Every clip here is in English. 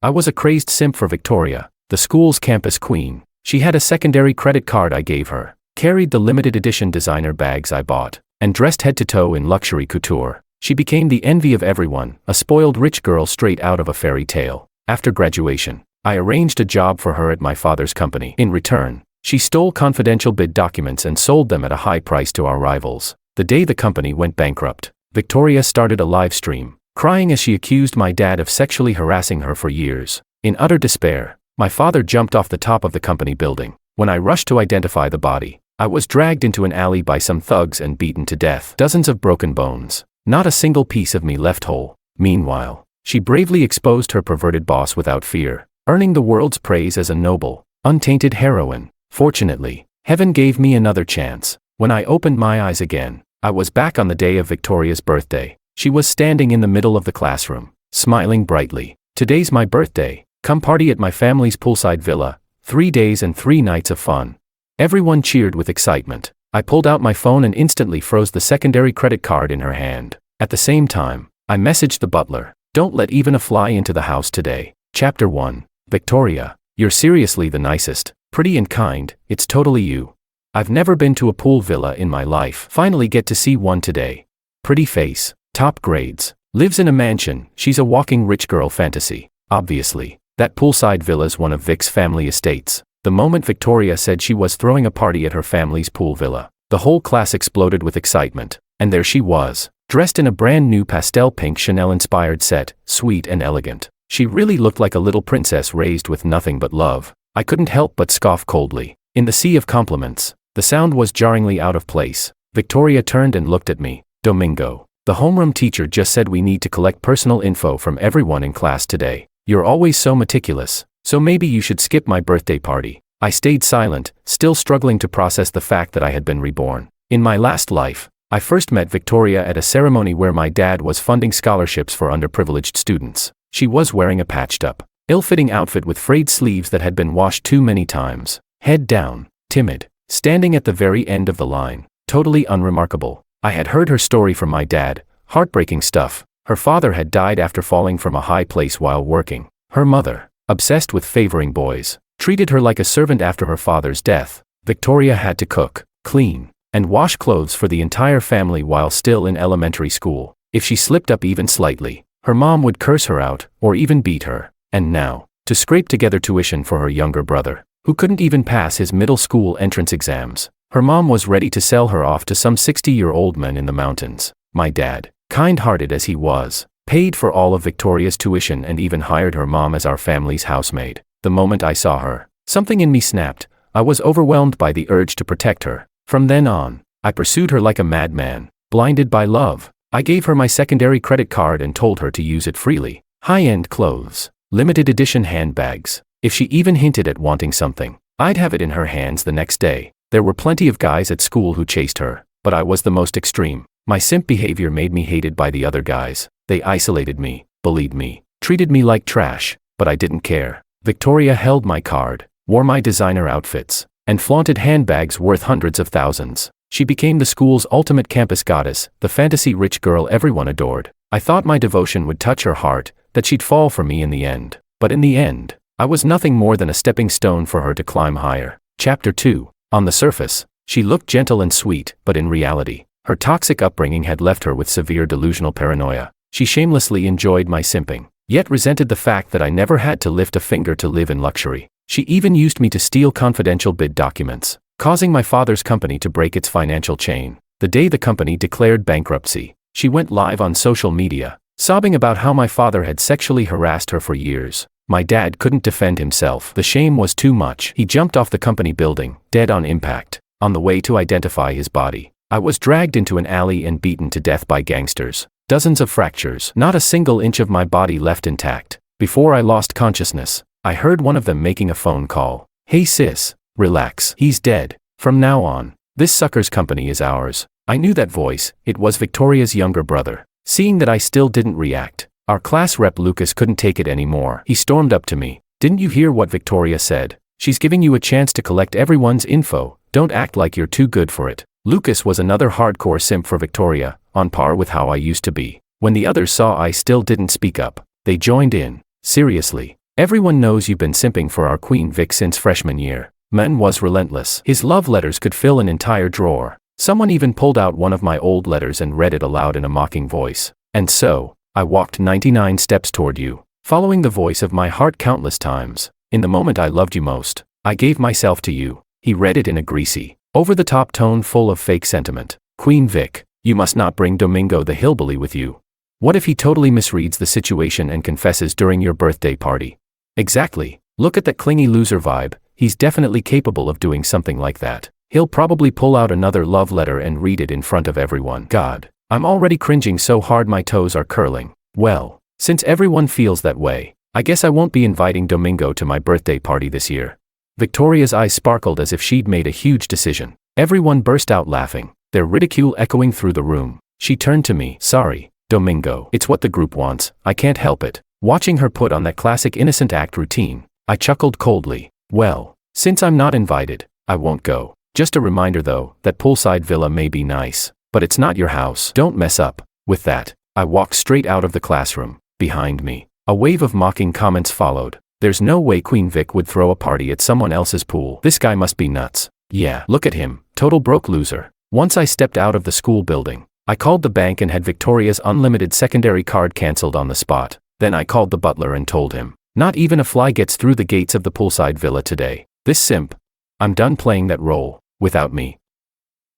I was a crazed simp for Victoria, the school's campus queen. She had a secondary credit card I gave her, carried the limited edition designer bags I bought, and dressed head to toe in luxury couture. She became the envy of everyone, a spoiled rich girl straight out of a fairy tale. After graduation, I arranged a job for her at my father's company. In return, she stole confidential bid documents and sold them at a high price to our rivals. The day the company went bankrupt, Victoria started a live stream, crying as she accused my dad of sexually harassing her for years. In utter despair, my father jumped off the top of the company building. When I rushed to identify the body, I was dragged into an alley by some thugs and beaten to death. Dozens of broken bones. Not a single piece of me left whole. Meanwhile, she bravely exposed her perverted boss without fear, earning the world's praise as a noble, untainted heroine. Fortunately, heaven gave me another chance. When I opened my eyes again, I was back on the day of Victoria's birthday. She was standing in the middle of the classroom, smiling brightly. "Today's my birthday. Come party at my family's poolside villa. 3 days and 3 nights of fun." Everyone cheered with excitement. I pulled out my phone and instantly froze the secondary credit card in her hand. At the same time, I messaged the butler, "Don't let even a fly into the house today." Chapter 1. Victoria, you're seriously the nicest, pretty and kind, it's totally you. I've never been to a pool villa in my life. Finally get to see one today. Pretty face, top grades, lives in a mansion, she's a walking rich girl fantasy. Obviously, that poolside villa's one of Vic's family estates. The moment Victoria said she was throwing a party at her family's pool villa, the whole class exploded with excitement, and there she was, dressed in a brand new pastel pink Chanel-inspired set, sweet and elegant. She really looked like a little princess raised with nothing but love. I couldn't help but scoff coldly. In the sea of compliments, the sound was jarringly out of place. Victoria turned and looked at me. "Domingo, the homeroom teacher just said we need to collect personal info from everyone in class today. You're always so meticulous. So maybe you should skip my birthday party." I stayed silent, still struggling to process the fact that I had been reborn. In my last life, I first met Victoria at a ceremony where my dad was funding scholarships for underprivileged students. She was wearing a patched-up, ill-fitting outfit with frayed sleeves that had been washed too many times. Head down, timid, standing at the very end of the line, totally unremarkable. I had heard her story from my dad, heartbreaking stuff. Her father had died after falling from a high place while working. Her mother, obsessed with favoring boys, treated her like a servant after her father's death. Victoria had to cook, clean, and wash clothes for the entire family while still in elementary school. If she slipped up even slightly, her mom would curse her out, or even beat her. And now, to scrape together tuition for her younger brother, who couldn't even pass his middle school entrance exams, her mom was ready to sell her off to some 60-year-old man in the mountains. My dad, kind-hearted as he was, paid for all of Victoria's tuition and even hired her mom as our family's housemaid. The moment I saw her, something in me snapped. I was overwhelmed by the urge to protect her. From then on, I pursued her like a madman, blinded by love. I gave her my secondary credit card and told her to use it freely. High-end clothes, limited edition handbags. If she even hinted at wanting something, I'd have it in her hands the next day. There were plenty of guys at school who chased her, but I was the most extreme. My simp behavior made me hated by the other guys. They isolated me, bullied me, treated me like trash, but I didn't care. Victoria held my card, wore my designer outfits, and flaunted handbags worth hundreds of thousands. She became the school's ultimate campus goddess, the fantasy rich girl everyone adored. I thought my devotion would touch her heart, that she'd fall for me in the end. But in the end, I was nothing more than a stepping stone for her to climb higher. Chapter 2. On the surface, she looked gentle and sweet, but in reality, her toxic upbringing had left her with severe delusional paranoia. She shamelessly enjoyed my simping, yet resented the fact that I never had to lift a finger to live in luxury. She even used me to steal confidential bid documents, causing my father's company to break its financial chain. The day the company declared bankruptcy, she went live on social media, sobbing about how my father had sexually harassed her for years. My dad couldn't defend himself. The shame was too much. He jumped off the company building, dead on impact. On the way to identify his body, I was dragged into an alley and beaten to death by gangsters. Dozens of fractures, not a single inch of my body left intact. Before I lost consciousness, I heard one of them making a phone call. "Hey sis, relax, he's dead. From now on, this sucker's company is ours." I knew that voice. It was Victoria's younger brother. Seeing that I still didn't react, our class rep Lucas couldn't take it anymore. He stormed up to me. "Didn't you hear what Victoria said? She's giving you a chance to collect everyone's info. Don't act like you're too good for it." Lucas was another hardcore simp for Victoria, on par with how I used to be. When the others saw I still didn't speak up, they joined in. Seriously, Everyone knows you've been simping for our Queen Vic since freshman year. Man was relentless. His love letters could fill an entire drawer. Someone even pulled out one of my old letters and read it aloud in a mocking voice. And so, I walked 99 steps toward you, following the voice of my heart countless times. In the moment I loved you most, I gave myself to you. He read it in a greasy, over-the-top tone full of fake sentiment. Queen Vic, you must not bring Domingo the hillbilly with you. What if he totally misreads the situation and confesses during your birthday party? Exactly. Look at that clingy loser vibe. He's definitely capable of doing something like that. He'll probably pull out another love letter and read it in front of everyone. God, I'm already cringing so hard my toes are curling. Well, since everyone feels that way, I guess I won't be inviting Domingo to my birthday party this year. Victoria's eyes sparkled as if she'd made a huge decision. Everyone burst out laughing, their ridicule echoing through the room. She turned to me. Sorry, Domingo. It's what the group wants. I can't help it. Watching her put on that classic innocent act routine, I chuckled coldly. Well, since I'm not invited, I won't go. Just a reminder though, that poolside villa may be nice, but it's not your house. Don't mess up. With that, I walked straight out of the classroom. Behind me, a wave of mocking comments followed. There's no way Queen Vic would throw a party at someone else's pool. This guy must be nuts. Yeah, look at him, total broke loser. Once I stepped out of the school building, I called the bank and had Victoria's unlimited secondary card cancelled on the spot. Then I called the butler and told him, not even a fly gets through the gates of the poolside villa today. This simp. I'm done playing that role, without me.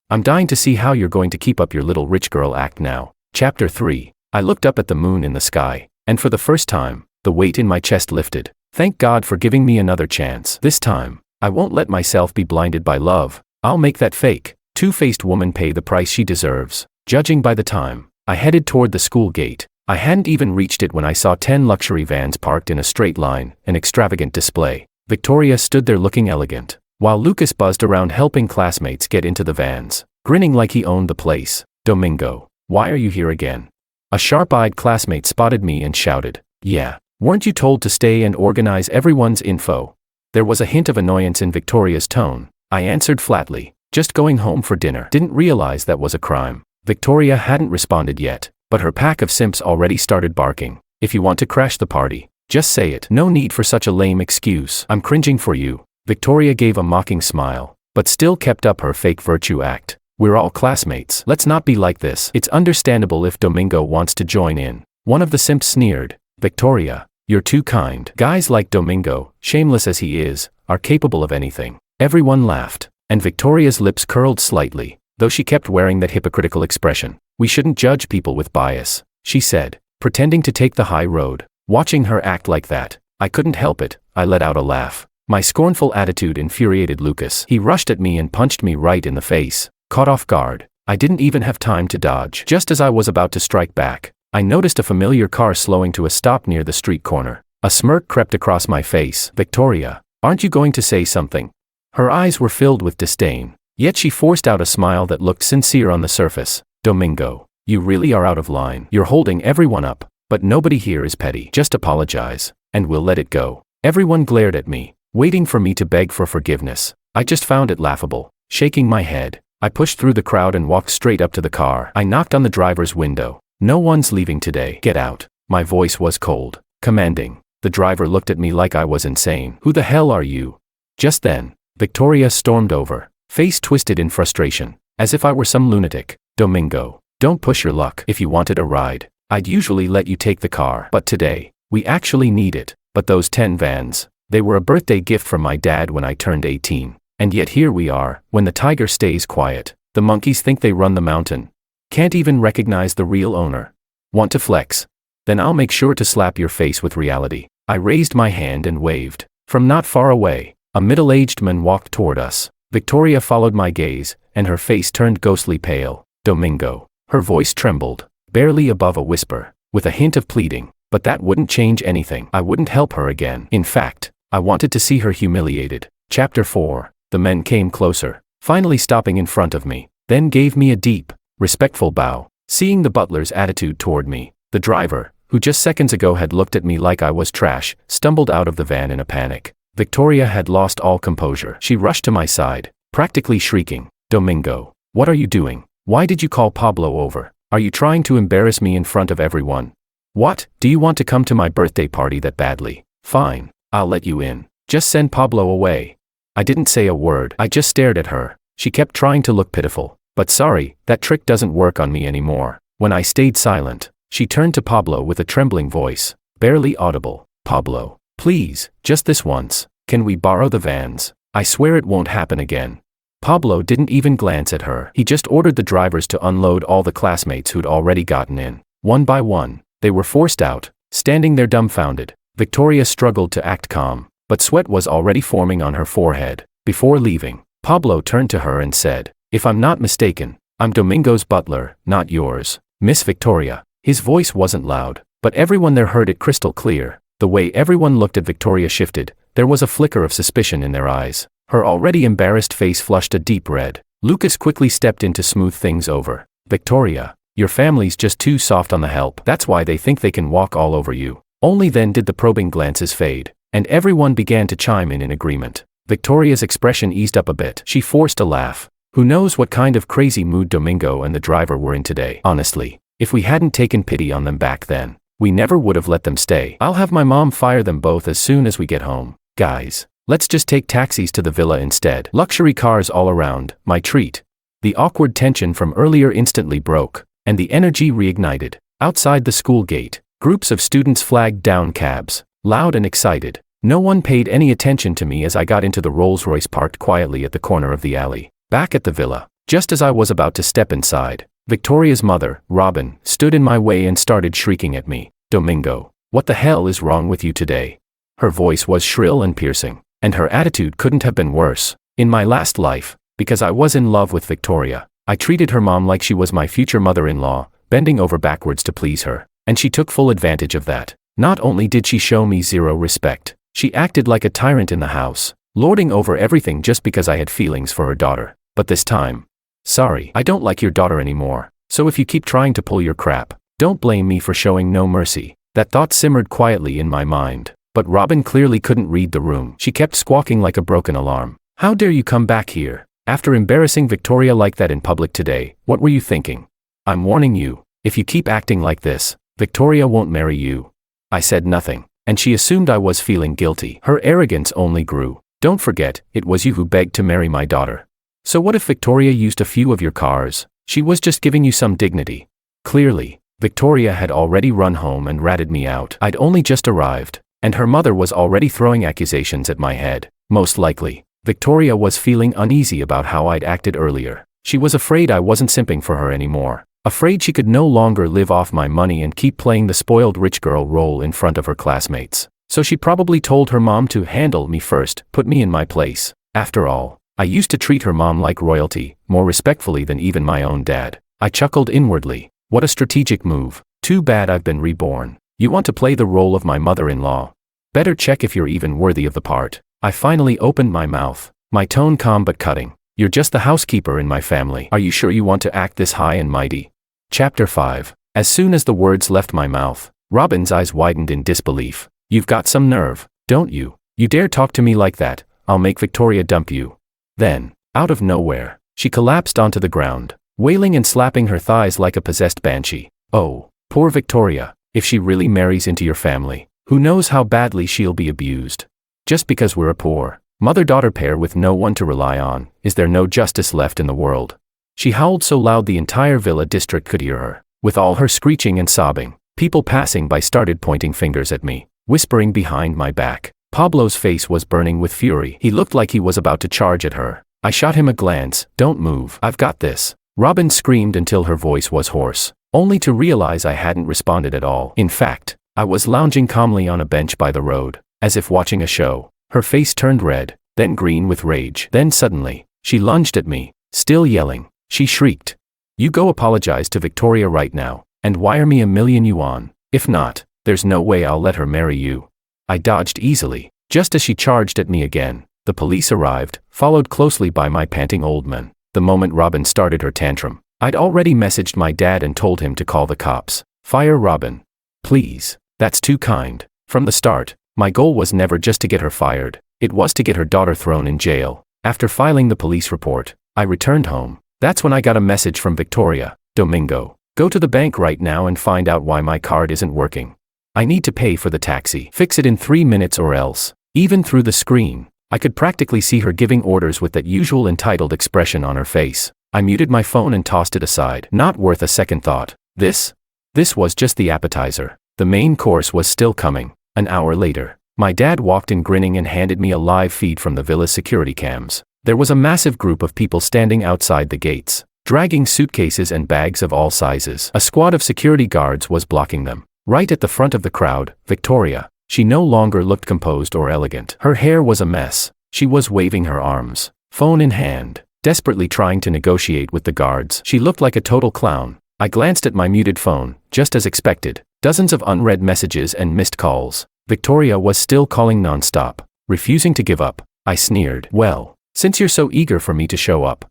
I'm dying to see how you're going to keep up your little rich girl act now. Chapter 3. I looked up at the moon in the sky, and for the first time, the weight in my chest lifted. Thank God for giving me another chance. This time, I won't let myself be blinded by love. I'll make that fake, two-faced woman pay the price she deserves. Judging by the time, I headed toward the school gate. I hadn't even reached it when I saw 10 luxury vans parked in a straight line, an extravagant display. Victoria stood there looking elegant, while Lucas buzzed around helping classmates get into the vans, grinning like he owned the place. Domingo, why are you here again? A sharp-eyed classmate spotted me and shouted, yeah, weren't you told to stay and organize everyone's info? There was a hint of annoyance in Victoria's tone. I answered flatly, just going home for dinner. Didn't realize that was a crime. Victoria hadn't responded yet, but her pack of simps already started barking. If you want to crash the party, just say it. No need for such a lame excuse. I'm cringing for you. Victoria gave a mocking smile, but still kept up her fake virtue act. We're all classmates. Let's not be like this. It's understandable if Domingo wants to join in. One of the simps sneered. Victoria, you're too kind. Guys like Domingo, shameless as he is, are capable of anything. Everyone laughed, and Victoria's lips curled slightly, though she kept wearing that hypocritical expression. We shouldn't judge people with bias, she said, pretending to take the high road. Watching her act like that, I couldn't help it. I let out a laugh. My scornful attitude infuriated Lucas. He rushed at me and punched me right in the face. Caught off guard, I didn't even have time to dodge. Just as I was about to strike back, I noticed a familiar car slowing to a stop near the street corner. A smirk crept across my face. Victoria, aren't you going to say something? Her eyes were filled with disdain, yet she forced out a smile that looked sincere on the surface. Domingo, you really are out of line. You're holding everyone up, but nobody here is petty. Just apologize, and we'll let it go. Everyone glared at me, waiting for me to beg for forgiveness. I just found it laughable. Shaking my head, I pushed through the crowd and walked straight up to the car. I knocked on the driver's window. No one's leaving today. Get out. My voice was cold, commanding. The driver looked at me like I was insane. Who the hell are you? Just then, Victoria stormed over, face twisted in frustration, as if I were some lunatic. Domingo, don't push your luck. If you wanted a ride, I'd usually let you take the car. But today, we actually need it. But those 10 vans, they were a birthday gift from my dad when I turned 18. And yet here we are, when the tiger stays quiet, the monkeys think they run the mountain. Can't even recognize the real owner. Want to flex? Then I'll make sure to slap your face with reality. I raised my hand and waved. From not far away, a middle-aged man walked toward us. Victoria followed my gaze, and her face turned ghostly pale. Domingo. Her voice trembled, barely above a whisper, with a hint of pleading. But that wouldn't change anything. I wouldn't help her again. In fact, I wanted to see her humiliated. Chapter 4. The men came closer, finally stopping in front of me, then gave me a deep, respectful bow. Seeing the butler's attitude toward me, the driver, who just seconds ago had looked at me like I was trash, stumbled out of the van in a panic. Victoria had lost all composure. She rushed to my side, practically shrieking, Domingo, what are you doing? Why did you call Pablo over? Are you trying to embarrass me in front of everyone? What, do you want to come to my birthday party that badly? Fine, I'll let you in. Just send Pablo away. I didn't say a word. I just stared at her. She kept trying to look pitiful. But sorry, that trick doesn't work on me anymore. When I stayed silent, she turned to Pablo with a trembling voice, barely audible. Pablo, please, just this once, can we borrow the vans? I swear it won't happen again. Pablo didn't even glance at her. He just ordered the drivers to unload all the classmates who'd already gotten in. One by one, they were forced out, standing there dumbfounded. Victoria struggled to act calm, but sweat was already forming on her forehead. Before leaving, Pablo turned to her and said, "If I'm not mistaken, I'm Domingo's butler, not yours, Miss Victoria." His voice wasn't loud, but everyone there heard it crystal clear. The way everyone looked at Victoria shifted. There was a flicker of suspicion in their eyes. Her already embarrassed face flushed a deep red. Lucas quickly stepped in to smooth things over. "Victoria, your family's just too soft on the help. That's why they think they can walk all over you." Only then did the probing glances fade, and everyone began to chime in agreement. Victoria's expression eased up a bit. She forced a laugh. Who knows what kind of crazy mood Domingo and the driver were in today. Honestly, if we hadn't taken pity on them back then, we never would have let them stay. I'll have my mom fire them both as soon as we get home. Guys, let's just take taxis to the villa instead. Luxury cars all around, my treat. The awkward tension from earlier instantly broke, and the energy reignited. Outside the school gate, groups of students flagged down cabs, loud and excited. No one paid any attention to me as I got into the Rolls-Royce parked quietly at the corner of the alley. Back at the villa, just as I was about to step inside, Victoria's mother, Robin, stood in my way and started shrieking at me. "Domingo, what the hell is wrong with you today?" Her voice was shrill and piercing, and her attitude couldn't have been worse. In my last life, because I was in love with Victoria, I treated her mom like she was my future mother-in-law, bending over backwards to please her, and she took full advantage of that. Not only did she show me zero respect, she acted like a tyrant in the house, lording over everything just because I had feelings for her daughter. But this time, sorry, I don't like your daughter anymore, so if you keep trying to pull your crap, don't blame me for showing no mercy. That thought simmered quietly in my mind, but Robin clearly couldn't read the room. She kept squawking like a broken alarm. "How dare you come back here? After embarrassing Victoria like that in public today, what were you thinking? I'm warning you, if you keep acting like this, Victoria won't marry you." I said nothing, and she assumed I was feeling guilty. Her arrogance only grew. "Don't forget, it was you who begged to marry my daughter. So what if Victoria used a few of your cars? She was just giving you some dignity." Clearly, Victoria had already run home and ratted me out. I'd only just arrived, and her mother was already throwing accusations at my head. Most likely, Victoria was feeling uneasy about how I'd acted earlier. She was afraid I wasn't simping for her anymore. Afraid she could no longer live off my money and keep playing the spoiled rich girl role in front of her classmates. So she probably told her mom to handle me first, put me in my place. After all, I used to treat her mom like royalty, more respectfully than even my own dad. I chuckled inwardly. What a strategic move. Too bad I've been reborn. You want to play the role of my mother-in-law? Better check if you're even worthy of the part. I finally opened my mouth, my tone calm but cutting. "You're just the housekeeper in my family. Are you sure you want to act this high and mighty?" Chapter 5. As soon as the words left my mouth, Robin's eyes widened in disbelief. "You've got some nerve, don't you? You dare talk to me like that? I'll make Victoria dump you." Then, out of nowhere, she collapsed onto the ground, wailing and slapping her thighs like a possessed banshee. "Oh, poor Victoria, if she really marries into your family, who knows how badly she'll be abused. Just because we're a poor, mother-daughter pair with no one to rely on, is there no justice left in the world?" She howled so loud the entire villa district could hear her. With all her screeching and sobbing, people passing by started pointing fingers at me, whispering behind my back. Pablo's face was burning with fury. He looked like he was about to charge at her. I shot him a glance. "Don't move, I've got this." Robin screamed until her voice was hoarse, only to realize I hadn't responded at all. In fact, I was lounging calmly on a bench by the road, as if watching a show. Her face turned red, then green with rage. Then suddenly, she lunged at me, still yelling. She shrieked, "You go apologize to Victoria right now, and wire me $1,000,000. If not, there's no way I'll let her marry you." I dodged easily, just as she charged at me again. The police arrived, followed closely by my panting old man. The moment Robin started her tantrum, I'd already messaged my dad and told him to call the cops. "Fire Robin. Please, that's too kind." From the start, my goal was never just to get her fired, it was to get her daughter thrown in jail. After filing the police report, I returned home. That's when I got a message from Victoria. "Domingo, go to the bank right now and find out why my card isn't working." I need to pay for the taxi. Fix it in 3 minutes or else. Even through the screen, I could practically see her giving orders with that usual entitled expression on her face. I muted my phone and tossed it aside. Not worth a second thought. This was just the appetizer. The main course was still coming. An hour later, my dad walked in grinning and handed me a live feed from the villa's security cams. There was a massive group of people standing outside the gates, dragging suitcases and bags of all sizes. A squad of security guards was blocking them. Right at the front of the crowd, Victoria. She no longer looked composed or elegant. Her hair was a mess. She was waving her arms, phone in hand, desperately trying to negotiate with the guards. She looked like a total clown. I glanced at my muted phone, just as expected. Dozens of unread messages and missed calls. Victoria was still calling non-stop, refusing to give up. I sneered. Well, since you're so eager for me to show up,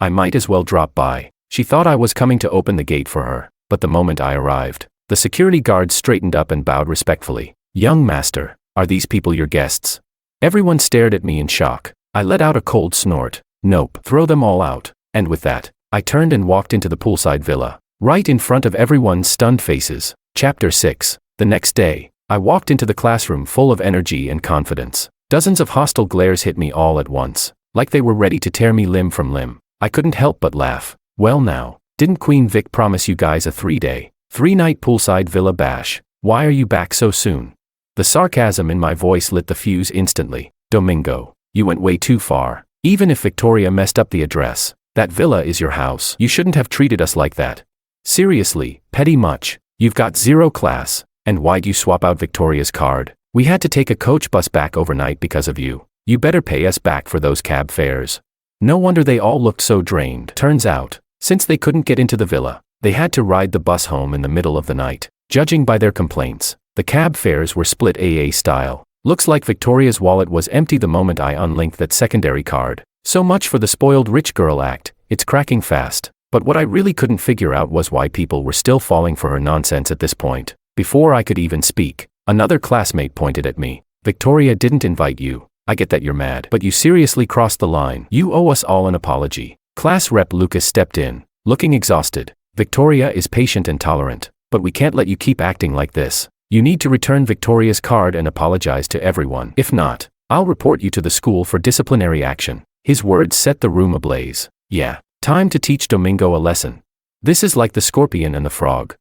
I might as well drop by. She thought I was coming to open the gate for her, but the moment I arrived, the security guards straightened up and bowed respectfully. Young master, are these people your guests? Everyone stared at me in shock. I let out a cold snort. Nope, throw them all out. And with that, I turned and walked into the poolside villa, right in front of everyone's stunned faces. Chapter 6. The next day, I walked into the classroom full of energy and confidence. Dozens of hostile glares hit me all at once, like they were ready to tear me limb from limb. I couldn't help but laugh. Well now, didn't Queen Vic promise you guys a 3-day, 3-night poolside villa bash? Why are you back so soon? The sarcasm in my voice lit the fuse instantly. Domingo, you went way too far. Even if Victoria messed up the address, that villa is your house. You shouldn't have treated us like that. Seriously, petty much. You've got zero class. And why'd you swap out Victoria's card? We had to take a coach bus back overnight because of you. You better pay us back for those cab fares. No wonder they all looked so drained. Turns out, since they couldn't get into the villa, they had to ride the bus home in the middle of the night. Judging by their complaints, the cab fares were split AA style. Looks like Victoria's wallet was empty the moment I unlinked that secondary card. So much for the spoiled rich girl act. It's cracking fast. But what I really couldn't figure out was why people were still falling for her nonsense at this point. Before I could even speak, another classmate pointed at me. Victoria didn't invite you. I get that you're mad, but you seriously crossed the line. You owe us all an apology. Class rep Lucas stepped in, looking exhausted. Victoria is patient and tolerant, but we can't let you keep acting like this. You need to return Victoria's card and apologize to everyone. If not, I'll report you to the school for disciplinary action. His words set the room ablaze. Yeah, time to teach Domingo a lesson. This is like the scorpion and the frog.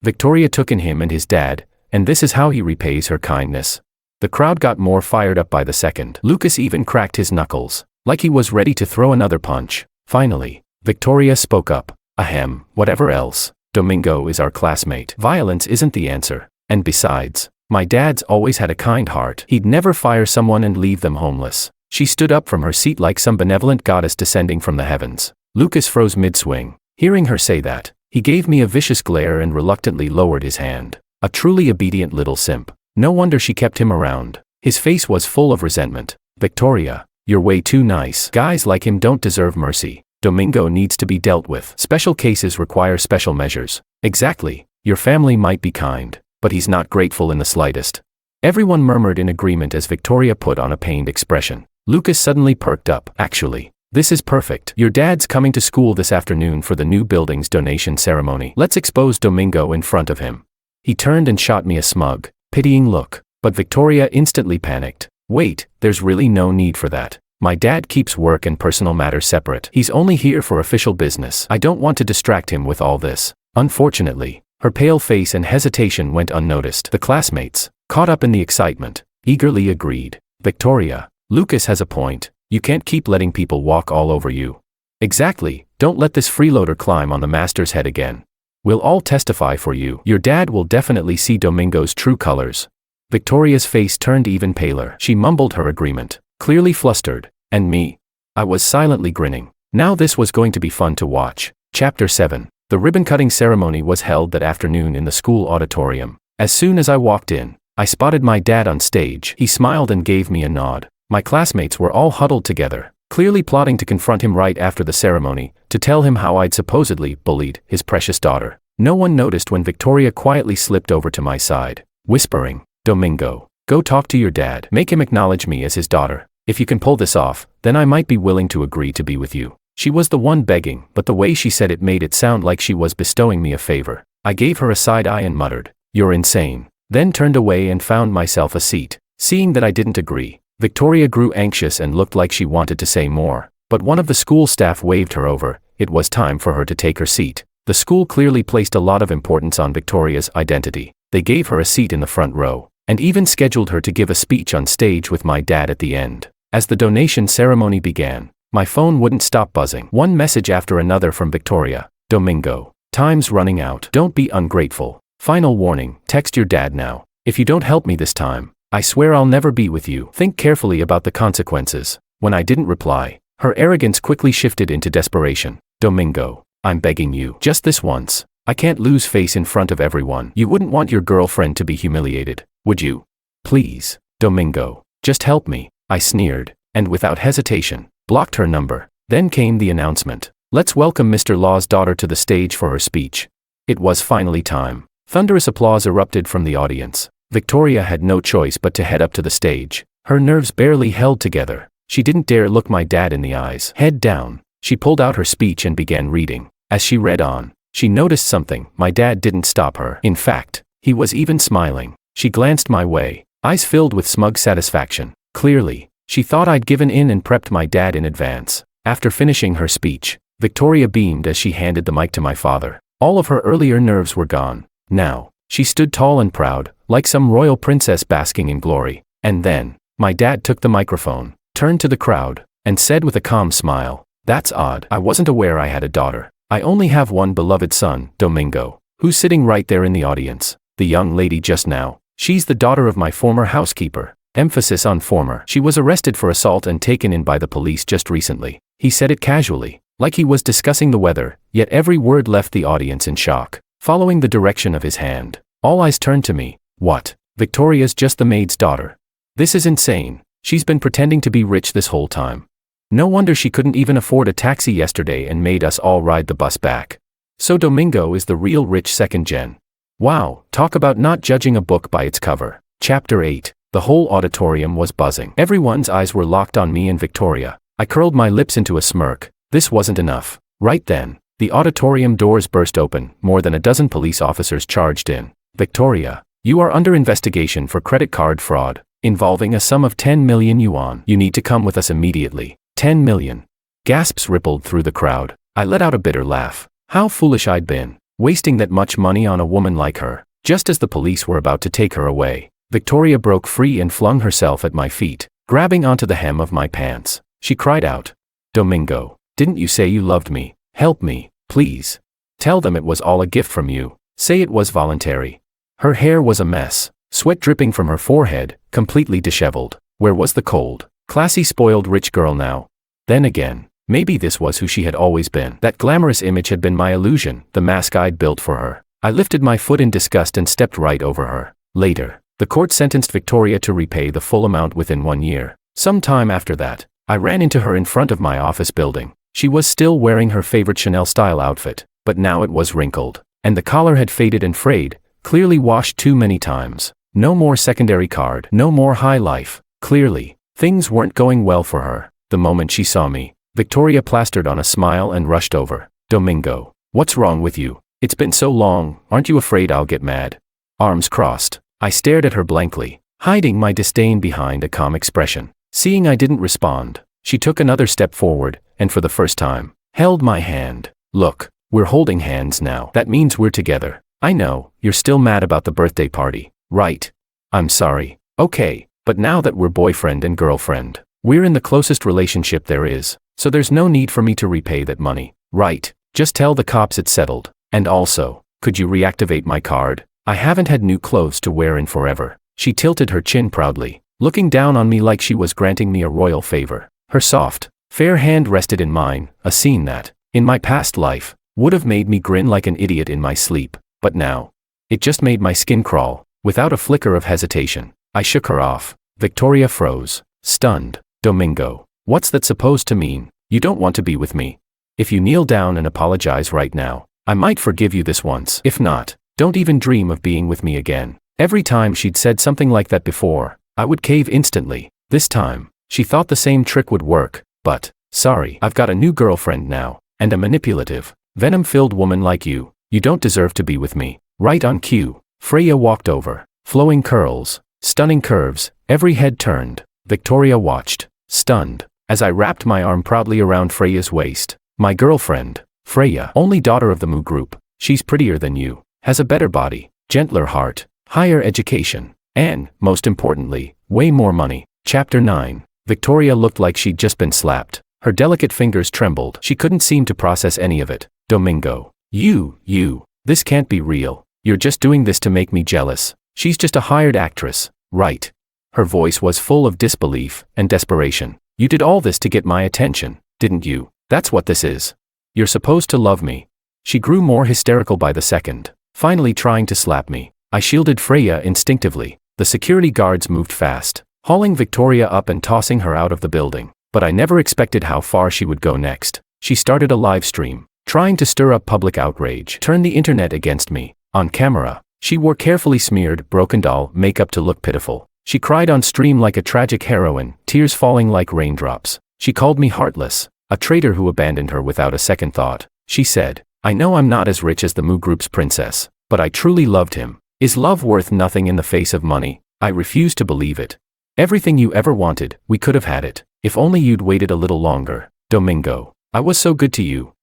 Victoria took in him and his dad, and this is how he repays her kindness. The crowd got more fired up by the second. Lucas even cracked his knuckles, like he was ready to throw another punch. Finally, Victoria spoke up. Ahem, whatever else. Domingo is our classmate. Violence isn't the answer. And besides, my dad's always had a kind heart. He'd never fire someone and leave them homeless. She stood up from her seat like some benevolent goddess descending from the heavens. Lucas froze mid-swing. Hearing her say that, he gave me a vicious glare and reluctantly lowered his hand. A truly obedient little simp. No wonder she kept him around. His face was full of resentment. Victoria, you're way too nice. Guys like him don't deserve mercy. Domingo needs to be dealt with. Special cases require special measures. Exactly. Your family might be kind, but he's not grateful in the slightest. Everyone murmured in agreement as Victoria put on a pained expression. Lucas suddenly perked up. Actually, this is perfect. Your dad's coming to school this afternoon for the new building's donation ceremony. Let's expose Domingo in front of him. He turned and shot me a smug, pitying look, but Victoria instantly panicked. Wait, there's really no need for that. My dad keeps work and personal matters separate. He's only here for official business. I don't want to distract him with all this. Unfortunately, her pale face and hesitation went unnoticed. The classmates, caught up in the excitement, eagerly agreed. Victoria, Lucas has a point. You can't keep letting people walk all over you. Exactly, don't let this freeloader climb on the master's head again. We'll all testify for you. Your dad will definitely see Domingo's true colors. Victoria's face turned even paler. She mumbled her agreement, clearly flustered. And me? I was silently grinning. Now this was going to be fun to watch. Chapter 7. The ribbon-cutting ceremony was held that afternoon in the school auditorium. As soon as I walked in, I spotted my dad on stage. He smiled and gave me a nod. My classmates were all huddled together, clearly plotting to confront him right after the ceremony, to tell him how I'd supposedly bullied his precious daughter. No one noticed when Victoria quietly slipped over to my side, whispering, Domingo, go talk to your dad. Make him acknowledge me as his daughter. If you can pull this off, then I might be willing to agree to be with you. She was the one begging, but the way she said it made it sound like she was bestowing me a favor. I gave her a side eye and muttered, You're insane. Then turned away and found myself a seat. Seeing that I didn't agree, Victoria grew anxious and looked like she wanted to say more, but one of the school staff waved her over. It was time for her to take her seat. The school clearly placed a lot of importance on Victoria's identity. They gave her a seat in the front row, and even scheduled her to give a speech on stage with my dad at the end. As the donation ceremony began, my phone wouldn't stop buzzing. One message after another from Victoria. Domingo. Time's running out. Don't be ungrateful. Final warning, text your dad now. If you don't help me this time, I swear I'll never be with you. Think carefully about the consequences. When I didn't reply, her arrogance quickly shifted into desperation. Domingo, I'm begging you. Just this once. I can't lose face in front of everyone. You wouldn't want your girlfriend to be humiliated, would you? Please, Domingo, just help me. I sneered, and without hesitation, blocked her number. Then came the announcement. Let's welcome Mr. Law's daughter to the stage for her speech. It was finally time. Thunderous applause erupted from the audience. Victoria had no choice but to head up to the stage. Her nerves barely held together. She didn't dare look my dad in the eyes. Head down, she pulled out her speech and began reading. As she read on, she noticed something. My dad didn't stop her. In fact, he was even smiling. She glanced my way, eyes filled with smug satisfaction. Clearly, she thought I'd given in and prepped my dad in advance. After finishing her speech, Victoria beamed as she handed the mic to my father. All of her earlier nerves were gone. Now, she stood tall and proud, like some royal princess basking in glory. And then, my dad took the microphone, turned to the crowd, and said with a calm smile, "That's odd. I wasn't aware I had a daughter. I only have one beloved son, Domingo, who's sitting right there in the audience. The young lady just now, she's the daughter of my former housekeeper." Emphasis on former. She was arrested for assault and taken in by the police just recently. He said it casually, like he was discussing the weather, yet every word left the audience in shock. Following the direction of his hand, all eyes turned to me. What? Victoria's just the maid's daughter. This is insane. She's been pretending to be rich this whole time. No wonder she couldn't even afford a taxi yesterday and made us all ride the bus back. So Domingo is the real rich second gen. Wow, talk about not judging a book by its cover. Chapter 8. The whole auditorium was buzzing. Everyone's eyes were locked on me and Victoria. I curled my lips into a smirk. This wasn't enough. Right then, the auditorium doors burst open. More than a dozen police officers charged in. Victoria, you are under investigation for credit card fraud, involving a sum of 10 million yuan. You need to come with us immediately. 10 million. Gasps rippled through the crowd. I let out a bitter laugh. How foolish I'd been, wasting that much money on a woman like her. Just as the police were about to take her away, Victoria broke free and flung herself at my feet, grabbing onto the hem of my pants. She cried out, "Domingo, didn't you say you loved me? Help me, please. Tell them it was all a gift from you. Say it was voluntary." Her hair was a mess, sweat dripping from her forehead, completely disheveled. Where was the cold, classy spoiled rich girl now? Then again, maybe this was who she had always been. That glamorous image had been my illusion, the mask I'd built for her. I lifted my foot in disgust and stepped right over her. Later, the court sentenced Victoria to repay the full amount within 1 year. Some time after that, I ran into her in front of my office building. She was still wearing her favorite Chanel-style outfit, but now it was wrinkled, and the collar had faded and frayed, clearly washed too many times. No more secondary card, no more high life. Clearly, things weren't going well for her. The moment she saw me, Victoria plastered on a smile and rushed over. "Domingo, what's wrong with you? It's been so long, aren't you afraid I'll get mad?" Arms crossed, I stared at her blankly, hiding my disdain behind a calm expression. Seeing I didn't respond, she took another step forward, and for the first time, held my hand. "Look, we're holding hands now. That means we're together. I know, you're still mad about the birthday party, right? I'm sorry. Okay, but now that we're boyfriend and girlfriend, we're in the closest relationship there is, so there's no need for me to repay that money, right? Just tell the cops it's settled. And also, could you reactivate my card? I haven't had new clothes to wear in forever." She tilted her chin proudly, looking down on me like she was granting me a royal favor. Her soft, fair hand rested in mine, a scene that, in my past life, would have made me grin like an idiot in my sleep, but now, it just made my skin crawl. Without a flicker of hesitation, I shook her off. Victoria froze, stunned. "Domingo, what's that supposed to mean? You don't want to be with me? If you kneel down and apologize right now, I might forgive you this once. If not, don't even dream of being with me again." Every time she'd said something like that before, I would cave instantly. This time, she thought the same trick would work, but, sorry, I've got a new girlfriend now, and a manipulative, venom-filled woman like you. You don't deserve to be with me. Right on cue, Freya walked over. Flowing curls, stunning curves, every head turned. Victoria watched, stunned, as I wrapped my arm proudly around Freya's waist. My girlfriend, Freya, only daughter of the Mu group. She's prettier than you, has a better body, gentler heart, higher education, and, most importantly, way more money. Chapter 9. Victoria looked like she'd just been slapped. Her delicate fingers trembled. She couldn't seem to process any of it. Domingo. You. This can't be real. You're just doing this to make me jealous. She's just a hired actress, right? Her voice was full of disbelief and desperation. You did all this to get my attention, didn't you? That's what this is. You're supposed to love me. She grew more hysterical by the second, finally trying to slap me. I shielded Freya instinctively. The security guards moved fast, hauling Victoria up and tossing her out of the building. But I never expected how far she would go next. She started a live stream, trying to stir up public outrage, turn the internet against me. On camera, she wore carefully smeared, broken doll makeup to look pitiful. She cried on stream like a tragic heroine, tears falling like raindrops. She called me heartless, a traitor who abandoned her without a second thought. She said, I know I'm not as rich as the Mu Group's princess, but I truly loved him. Is love worth nothing in the face of money? I refuse to believe it. Everything you ever wanted, we could have had it. If only you'd waited a little longer. Domingo, I was so good to you.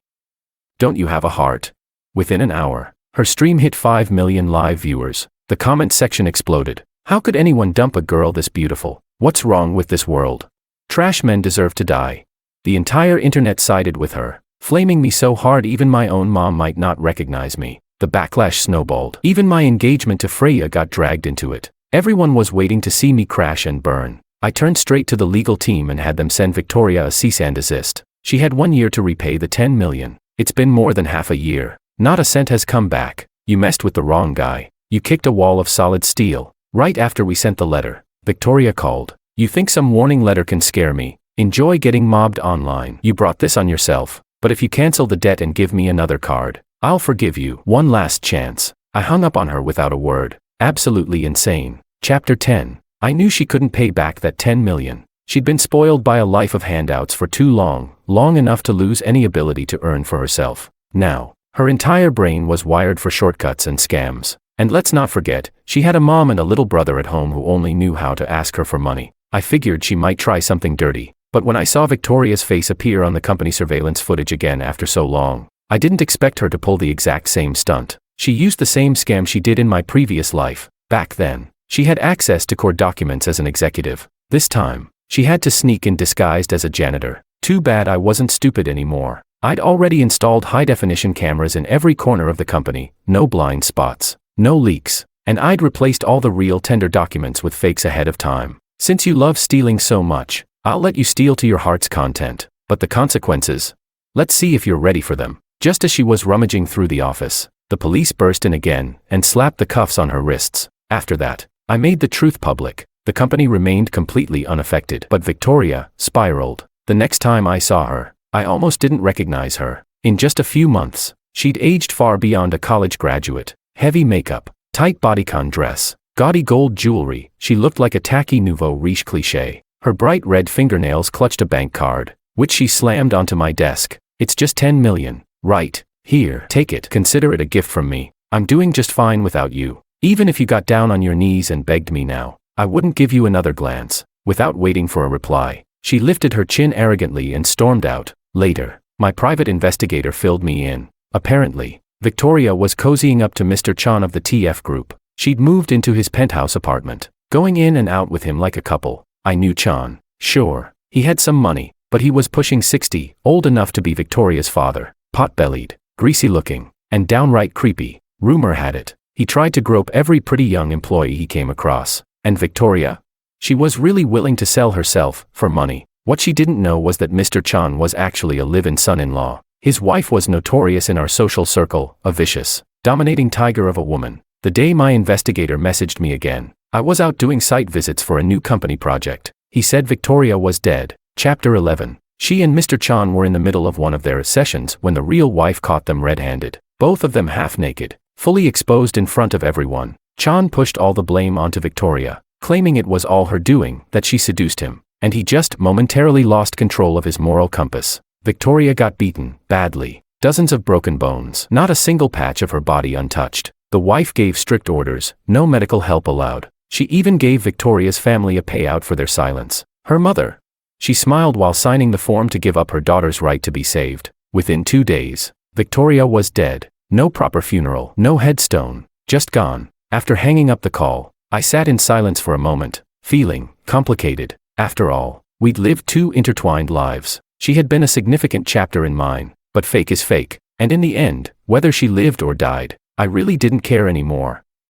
Don't you have a heart? Within an hour, her stream hit 5 million live viewers. The comment section exploded. How could anyone dump a girl this beautiful? What's wrong with this world? Trash men deserve to die. The entire internet sided with her, flaming me so hard even my own mom might not recognize me. The backlash snowballed. Even my engagement to Freya got dragged into it. Everyone was waiting to see me crash and burn. I turned straight to the legal team and had them send Victoria a cease and desist. She had 1 year to repay the 10 million. It's been more than half a year. Not a cent has come back. You messed with the wrong guy. You kicked a wall of solid steel. Right after we sent the letter, Victoria called. You think some warning letter can scare me? Enjoy getting mobbed online. You brought this on yourself. But if you cancel the debt and give me another card, I'll forgive you. One last chance. I hung up on her without a word. Absolutely insane. Chapter 10. I knew she couldn't pay back that 10 million. She'd been spoiled by a life of handouts for too long, long enough to lose any ability to earn for herself. Now, her entire brain was wired for shortcuts and scams. And let's not forget, she had a mom and a little brother at home who only knew how to ask her for money. I figured she might try something dirty. But when I saw Victoria's face appear on the company surveillance footage again after so long, I didn't expect her to pull the exact same stunt. She used the same scam she did in my previous life. Back then, she had access to core documents as an executive. This time, she had to sneak in disguised as a janitor. Too bad I wasn't stupid anymore. I'd already installed high-definition cameras in every corner of the company, no blind spots, no leaks, and I'd replaced all the real tender documents with fakes ahead of time. Since you love stealing so much, I'll let you steal to your heart's content. But the consequences? Let's see if you're ready for them. Just as she was rummaging through the office, the police burst in again and slapped the cuffs on her wrists. After that, I made the truth public. The company remained completely unaffected. But Victoria spiraled. The next time I saw her, I almost didn't recognize her. In just a few months, she'd aged far beyond a college graduate. Heavy makeup, tight bodycon dress, gaudy gold jewelry. She looked like a tacky nouveau riche cliché. Her bright red fingernails clutched a bank card, which she slammed onto my desk. It's just 10 million. Right. Here, take it. Consider it a gift from me. I'm doing just fine without you. Even if you got down on your knees and begged me now, I wouldn't give you another glance. Without waiting for a reply, she lifted her chin arrogantly and stormed out. Later, my private investigator filled me in. Apparently, Victoria was cozying up to Mr. Chan of the TF group. She'd moved into his penthouse apartment, going in and out with him like a couple. I knew Chan. Sure, he had some money, but he was pushing 60, old enough to be Victoria's father. Pot-bellied, greasy-looking, and downright creepy. Rumor had it, he tried to grope every pretty young employee he came across. And Victoria? She was really willing to sell herself, for money. What she didn't know was that Mr. Chan was actually a live-in son-in-law. His wife was notorious in our social circle, a vicious, dominating tiger of a woman. The day my investigator messaged me again, I was out doing site visits for a new company project. He said Victoria was dead. Chapter 11. She and Mr. Chan were in the middle of one of their sessions when the real wife caught them red-handed. Both of them half-naked, fully exposed in front of everyone. Chan pushed all the blame onto Victoria, claiming it was all her doing, that she seduced him, and he just momentarily lost control of his moral compass. Victoria got beaten, badly. Dozens of broken bones, not a single patch of her body untouched. The wife gave strict orders, no medical help allowed. She even gave Victoria's family a payout for their silence. Her mother. She smiled while signing the form to give up her daughter's right to be saved. Within 2 days, Victoria was dead. No proper funeral, no headstone, just gone. After hanging up the call, I sat in silence for a moment, feeling complicated. After all, we'd lived 2 intertwined lives. She had been a significant chapter in mine, but fake is fake. And in the end, whether she lived or died, I really didn't care anymore.